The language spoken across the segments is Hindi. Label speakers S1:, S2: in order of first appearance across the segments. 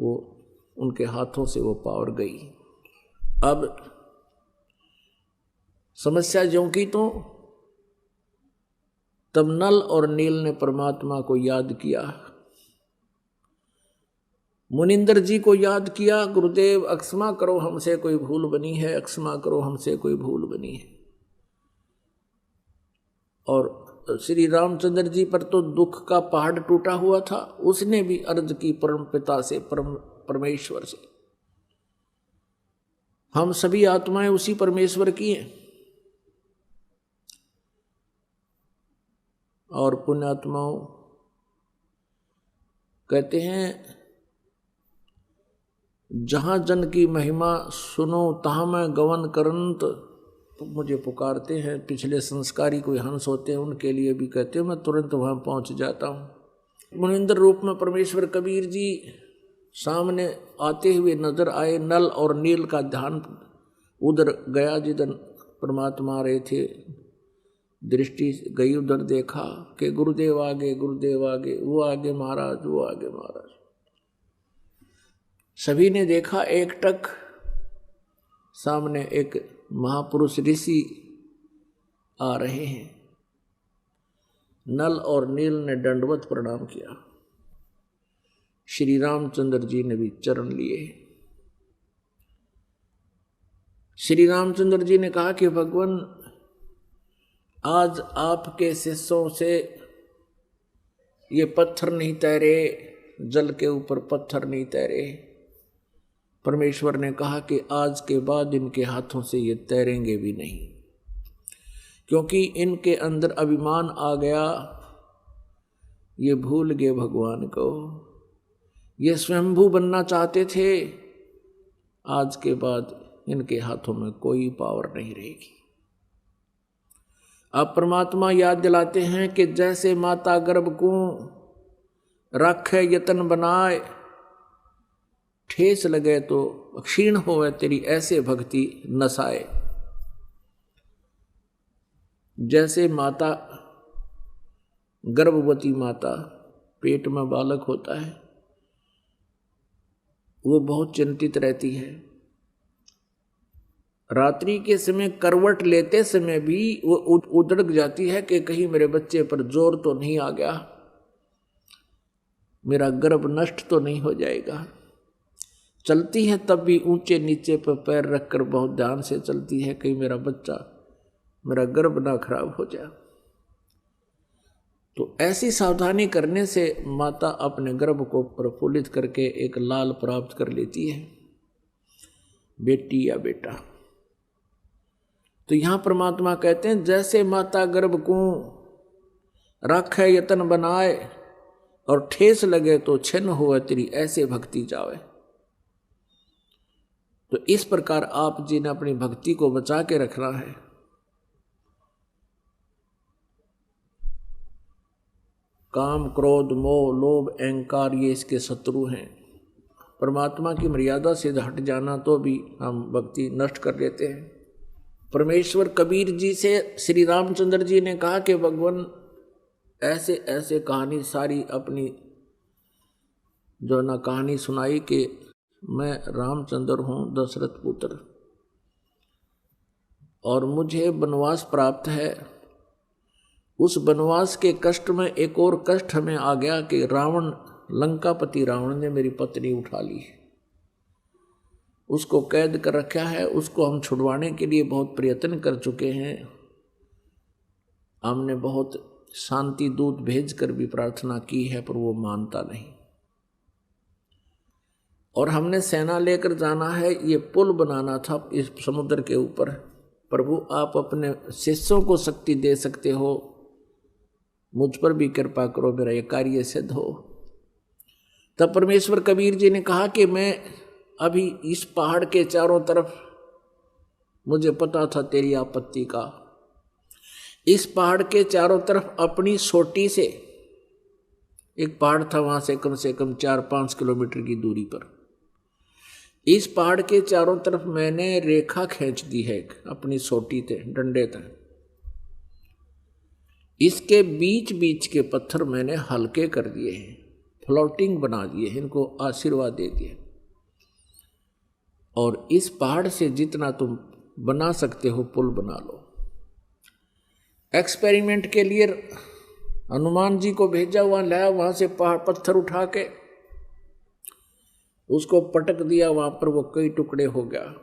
S1: वो उनके हाथों से वो पावर गई। अब समस्या ज्यों की तो तब नल और नील ने परमात्मा को याद किया, मुनिंदर जी को याद किया, गुरुदेव अक्षमा करो हमसे कोई भूल बनी है, अक्षमा करो हमसे कोई भूल बनी है। और श्री रामचंद्र जी पर तो दुख का पहाड़ टूटा हुआ था, उसने भी अर्ज की परम पिता से, परमेश्वर से। हम सभी आत्माएं उसी परमेश्वर की हैं। और पुण्यात्माओं कहते हैं, जहां जन की महिमा सुनो तहां मैं गवन करंत, तो मुझे पुकारते हैं। पिछले संस्कारी कोई हंस होते हैं, उनके लिए भी कहते हैं, मैं तुरंत वहां पहुंच जाता हूं। मुनिंदर रूप में परमेश्वर कबीर जी सामने आते हुए नजर आए। नल और नील का ध्यान उधर गया जिधर परमात्मा रहे थे, दृष्टि गई उधर, देखा कि गुरुदेव आगे, गुरुदेव आगे, वो आगे महाराज, वो आगे महाराज। सभी ने देखा एकटक सामने एक महापुरुष ऋषि आ रहे हैं। नल और नील ने दंडवत प्रणाम किया। श्री रामचंद्र जी ने भी चरण लिए। श्री रामचंद्र जी ने कहा कि भगवान, आज आपके शिष्यों से ये पत्थर नहीं तैरे, जल के ऊपर पत्थर नहीं तैरे। परमेश्वर ने कहा कि आज के बाद इनके हाथों से ये तैरेंगे भी नहीं, क्योंकि इनके अंदर अभिमान आ गया, ये भूल गए भगवान को, ये स्वयंभू बनना चाहते थे। आज के बाद इनके हाथों में कोई पावर नहीं रहेगी। अब परमात्मा याद दिलाते हैं कि जैसे माता गर्भ को रखे यतन बनाए, ठेस लगे तो क्षीण होवे तेरी ऐसे भक्ति नसाए। जैसे माता, गर्भवती माता, पेट में बालक होता है, वो बहुत चिंतित रहती है। रात्रि के समय करवट लेते समय भी वो उधड़क जाती है कि कहीं मेरे बच्चे पर जोर तो नहीं आ गया, मेरा गर्भ नष्ट तो नहीं हो जाएगा। चलती है तब भी ऊंचे नीचे पर पैर रखकर बहुत ध्यान से चलती है, कहीं मेरा बच्चा, मेरा गर्भ ना खराब हो जाए। तो ऐसी सावधानी करने से माता अपने गर्भ को प्रफुल्लित करके एक लाल प्राप्त कर लेती है, बेटी या बेटा। तो यहां परमात्मा कहते हैं, जैसे माता गर्भ को राखे यतन बनाए और ठेस लगे तो छिन्न हुए तेरी ऐसे भक्ति जावे। तो इस प्रकार आप जी ने अपनी भक्ति को बचा के रखना है। काम, क्रोध, मोह, लोभ, अहंकार ये इसके शत्रु हैं। परमात्मा की मर्यादा से हट जाना तो भी हम भक्ति नष्ट कर लेते हैं। परमेश्वर कबीर जी से श्री रामचंद्र जी ने कहा कि भगवान, ऐसे ऐसे कहानी सारी अपनी जो ना कहानी सुनाई कि मैं रामचंद्र हूँ, दशरथ पुत्र, और मुझे वनवास प्राप्त है। उस वनवास के कष्ट में एक और कष्ट हमें आ गया कि रावण, लंकापति रावण ने मेरी पत्नी उठा ली, उसको कैद कर रखा है। उसको हम छुड़वाने के लिए बहुत प्रयत्न कर चुके हैं। हमने बहुत शांति दूत भेजकर भी प्रार्थना की है, पर वो मानता नहीं। और हमने सेना लेकर जाना है, ये पुल बनाना था इस समुद्र के ऊपर। प्रभु, आप अपने शिष्यों को शक्ति दे सकते हो, मुझ पर भी कृपा करो, मेरा ये कार्य सिद्ध हो। तब परमेश्वर कबीर जी ने कहा कि मैं अभी इस पहाड़ के चारों तरफ, मुझे पता था तेरी आपत्ति का, इस पहाड़ के चारों तरफ अपनी सोटी से, एक पहाड़ था वहां से कम 4-5 किलोमीटर की दूरी पर, इस पहाड़ के चारों तरफ मैंने रेखा खींच दी है अपनी सोटी से, डंडे तक। इसके बीच बीच के पत्थर मैंने हल्के कर दिए हैं फ्लोटिंग बना दिए, इनको आशीर्वाद दे दिए। और इस पहाड़ से जितना तुम बना सकते हो पुल बना लो। एक्सपेरिमेंट के लिए हनुमान जी को भेजा, वहां लाया, वहां से पहाड़ पत्थर उठा के उसको पटक दिया, वहां पर वो कई टुकड़े हो गया।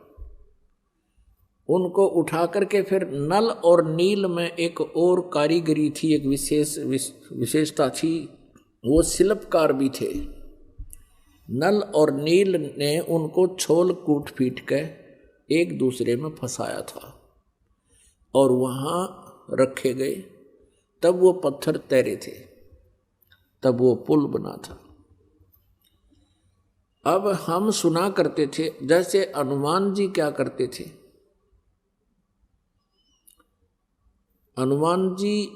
S1: उनको उठा करके फिर नल और नील में एक और कारीगरी थी, एक विशेषता थी, वो शिल्पकार भी थे। नल और नील ने उनको छोल कूट पीट के एक दूसरे में फंसाया था और वहां रखे गए, तब वो पत्थर तैरे थे, तब वो पुल बना था। अब हम सुना करते थे, जैसे हनुमान जी क्या करते थे, हनुमान जी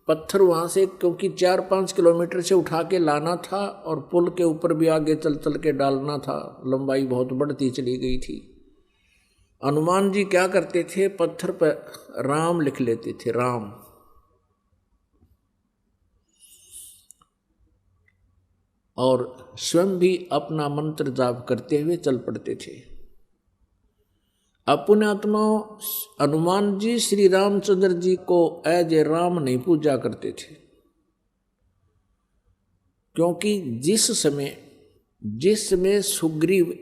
S1: पत्थर वहां से, क्योंकि 4-5 किलोमीटर से उठा के लाना था और पुल के ऊपर भी आगे चल चल के डालना था, लंबाई बहुत बढ़ती चली गई थी। हनुमान जी क्या करते थे, पत्थर पर राम लिख लेते थे, राम, और स्वयं भी अपना मंत्र जाप करते हुए चल पड़ते थे। अपने आत्माओं, हनुमान जी श्री रामचंद्र जी को एज ए राम नहीं पूजा करते थे, क्योंकि जिस समय सुग्रीव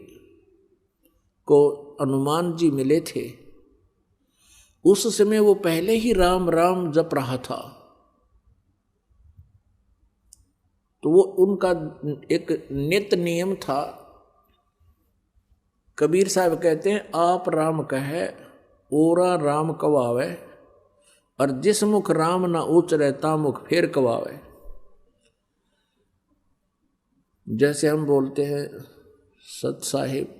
S1: को हनुमान जी मिले थे, उस समय वो पहले ही राम राम जप रहा था। तो वो उनका एक नित्य नियम था। कबीर साहब कहते हैं, आप राम कहे ओरा राम कवावे, और जिस मुख राम ना उचरे ता मुख फेर कवावे। जैसे हम बोलते हैं सत साहिब,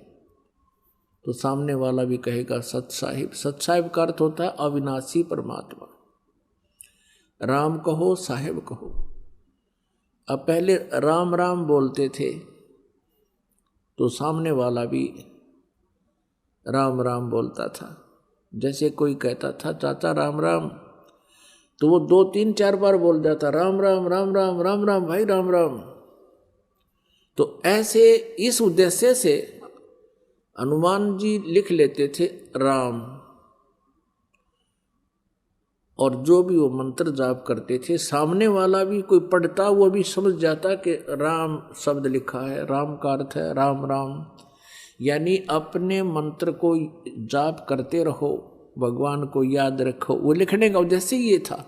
S1: तो सामने वाला भी कहेगा सत साहिब। सत साहिब का अर्थ होता है अविनाशी परमात्मा। राम कहो साहिब कहो। अब पहले राम राम बोलते थे तो सामने वाला भी राम राम बोलता था। जैसे कोई कहता था चाचा राम राम, तो वो 2-3-4 बार बोल जाता राम राम राम राम राम राम भाई राम राम। तो ऐसे इस उद्देश्य से हनुमान जी लिख लेते थे राम, और जो भी वो मंत्र जाप करते थे, सामने वाला भी कोई पढ़ता वो भी समझ जाता कि राम शब्द लिखा है, राम का अर्थ है राम राम। यानी अपने मंत्र को जाप करते रहो, भगवान को याद रखो, वो लिखने का उद्देश्य ये था।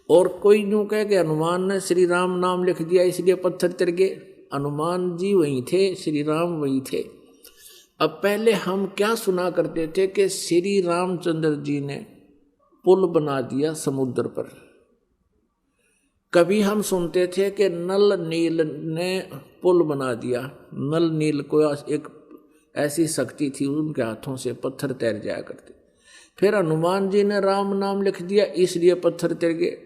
S1: और कोई यूँ कहे कि हनुमान ने श्री राम नाम लिख दिया इसलिए पत्थर तिर गए, हनुमान जी वहीं थे, श्री राम वहीं थे। अब पहले हम क्या सुना करते थे कि श्री रामचंद्र जी ने पुल बना दिया समुद्र पर। कभी हम सुनते थे कि नल नील ने पुल बना दिया। नल नील को एक ऐसी शक्ति थी, उनके हाथों से पत्थर तैर जाया करते। फिर हनुमान जी ने राम नाम लिख दिया इसलिए पत्थर तैर गए।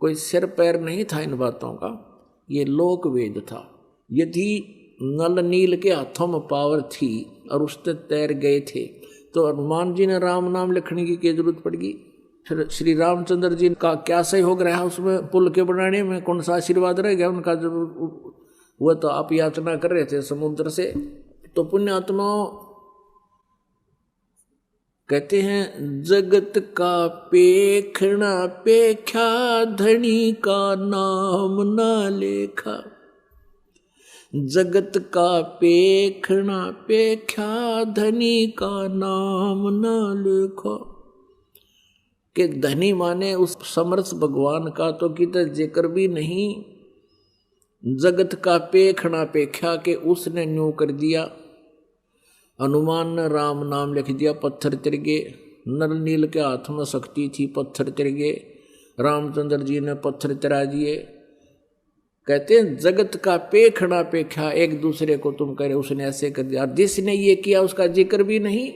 S1: कोई सिर पैर नहीं था इन बातों का, ये लोक वेद था। यदि नल नील के हाथों में पावर थी और उससे तैर गए थे, तो हनुमान जी ने राम नाम लिखने की क्या जरूरत पड़गी। फिर श्री रामचंद्र जी का क्या सहयोग रहा उसमें, पुल के बनाने में कौन सा आशीर्वाद रह गया उनका, जब वह तो आप याचना कर रहे थे समुद्र से। तो पुण्य आत्माओं कहते हैं, जगत का पेखना पेख्या धनी का नाम ना लेखा। जगत का पेखना पेख्या धनी का नाम ना लेखा। कि धनी माने उस समर्थ भगवान का तो किधर जिक्र भी नहीं। जगत का पेखना पेख्या के उसने न्यू कर दिया। हनुमान ने राम नाम लिख दिया, पत्थर तिर गए। नल नील के हाथ में शक्ति थी, पत्थर तिर गए। रामचंद्र जी ने पत्थर तिरा दिए। कहते हैं जगत का पेखना पेख्या, एक दूसरे को तुम कह रहे उसने ऐसे कर दिया, जिसने ये किया उसका जिक्र भी नहीं।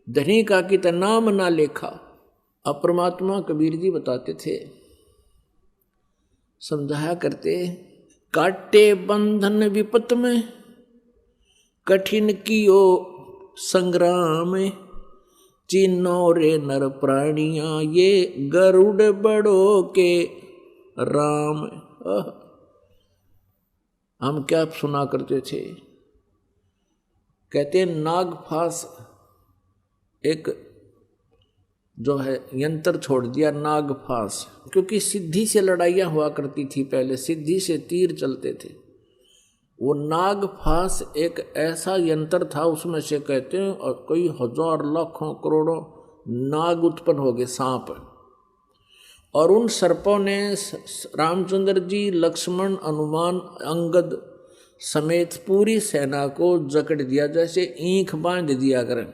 S1: धनी का कि तो नाम ना लेखा। अब परमात्मा कबीर जी बताते थे, समझाया करते, काटे बंधन विपत में कठिन कियो संग्राम। चिन्नो रे नर प्राणिया ये गरुड़ बड़ो के राम। हम क्या सुना करते थे, कहते हैं नागफास एक जो है यंत्र छोड़ दिया, नागफास, क्योंकि सिद्धि से लड़ाइयाँ हुआ करती थी पहले, सिद्धि से तीर चलते थे। वो नागफास एक ऐसा यंत्र था, उसमें से कहते हैं और कई हजार लाखों करोड़ों नाग उत्पन्न हो गए, सांप, और उन सर्पों ने रामचंद्र जी, लक्ष्मण, हनुमान, अंगद समेत पूरी सेना को जकड़ दिया, जैसे ईंख बांध दिया करें,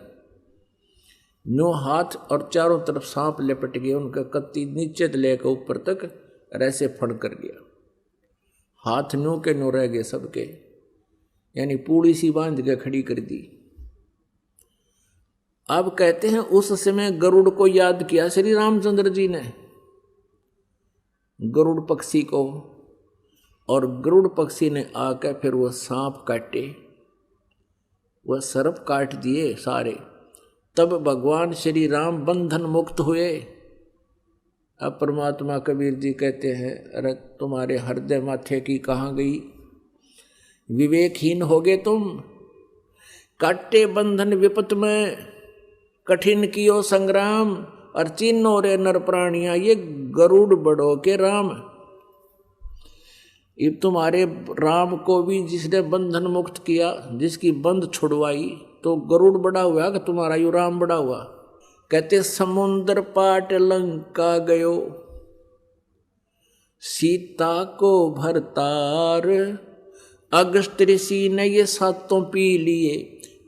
S1: नो हाथ और चारों तरफ सांप लिपट गए, उनका कत्ती नीचे से लेकर ऊपर तक ऐसे फड़ कर गया, हाथ नो के नो रह गए सबके, यानी पूड़ी सी बांध के खड़ी कर दी। अब कहते हैं उस समय गरुड़ को याद किया श्री रामचंद्र जी ने, गरुड़ पक्षी को, और गरुड़ पक्षी ने आकर फिर वो सांप काटे, वह सर्प काट दिए सारे। तब भगवान श्री राम बंधन मुक्त हुए। अब परमात्मा कबीर जी कहते हैं, अरे तुम्हारे हृदय माथे की कहाँ गई, विवेकहीन हो गए तुम, काटे बंधन विपत में, कठिन कियो संग्राम, और चिन्हो रे नर प्राणिया, ये गरुड़ बड़ो के राम। ये तुम्हारे राम को भी जिसने बंधन मुक्त किया, जिसकी बंध छुड़वाई, तो गरुड़ बड़ा हुआ कि तुम्हारा यू राम बड़ा हुआ। कहते समुद्र पाट लंका गयो, सीता को भरतार, अगस्त ऋषि ने ये सातों पी लिए,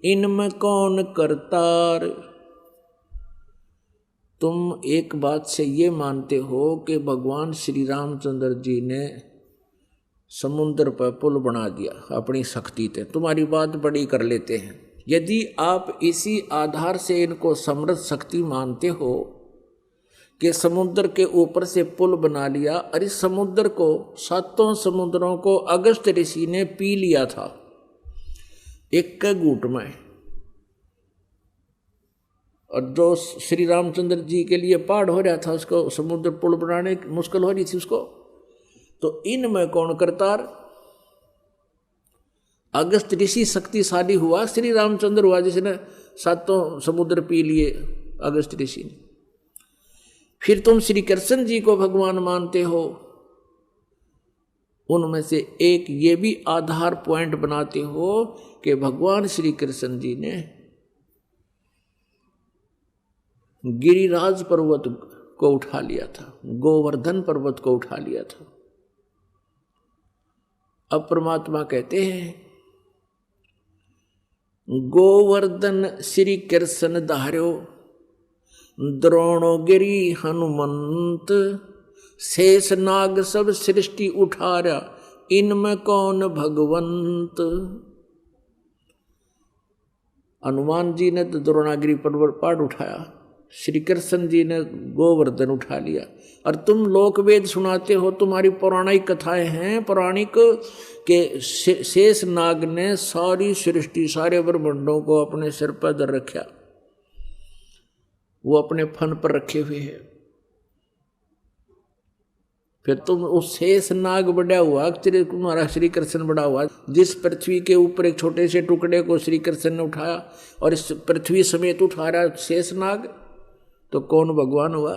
S1: इनमें कौन करतार। तुम एक बात से ये मानते हो कि भगवान श्री रामचंद्र जी ने समुद्र पर पुल बना दिया अपनी शक्ति से, तुम्हारी बात बड़ी कर लेते हैं। यदि आप इसी आधार से इनको समृद्ध शक्ति मानते हो कि समुद्र के ऊपर से पुल बना लिया, अरे समुद्र को, सातों समुद्रों को अगस्त ऋषि ने पी लिया था एक के घूंट में, और जो श्री रामचंद्र जी के लिए पहाड़ हो रहा था, उसको समुद्र पुल बनाने मुश्किल हो रही थी उसको, तो इनमें कौन करतार। अगस्त ऋषि शक्तिशाली हुआ, श्री रामचंद्र हुआ जिसने सातों समुद्र पी लिए, अगस्त ऋषि ने। फिर तुम श्री कृष्ण जी को भगवान मानते हो, उनमें से एक ये भी आधार पॉइंट बनाते हो कि भगवान श्री कृष्ण जी ने गिरिराज पर्वत को उठा लिया था, गोवर्धन पर्वत को उठा लिया था। अब परमात्मा कहते हैं गोवर्धन श्री कृष्ण धार्यो, द्रोणोगिरी हनुमंत, शेष नाग सब सृष्टि उठारा, इनमें कौन भगवंत। हनुमान जी ने तो द्रोणागिरी पर्वत पहाड़ उठाया, श्री कृष्ण जी ने गोवर्धन उठा लिया, और तुम लोकवेद सुनाते हो, तुम्हारी पौराणिक कथाएं हैं पौराणिक के शेष नाग ने सारी सृष्टि, सारे ब्रह्मांडों को अपने सिर पर धर रखा, वो अपने फन पर रखे हुए हैं। फिर तुम उस शेष नाग बड़ा हुआ, तुम्हारा श्री कृष्ण बड़ा हुआ, जिस पृथ्वी के ऊपर एक छोटे से टुकड़े को श्री कृष्ण ने उठाया और इस पृथ्वी समेत उठा रहा शेष नाग, तो कौन भगवान हुआ।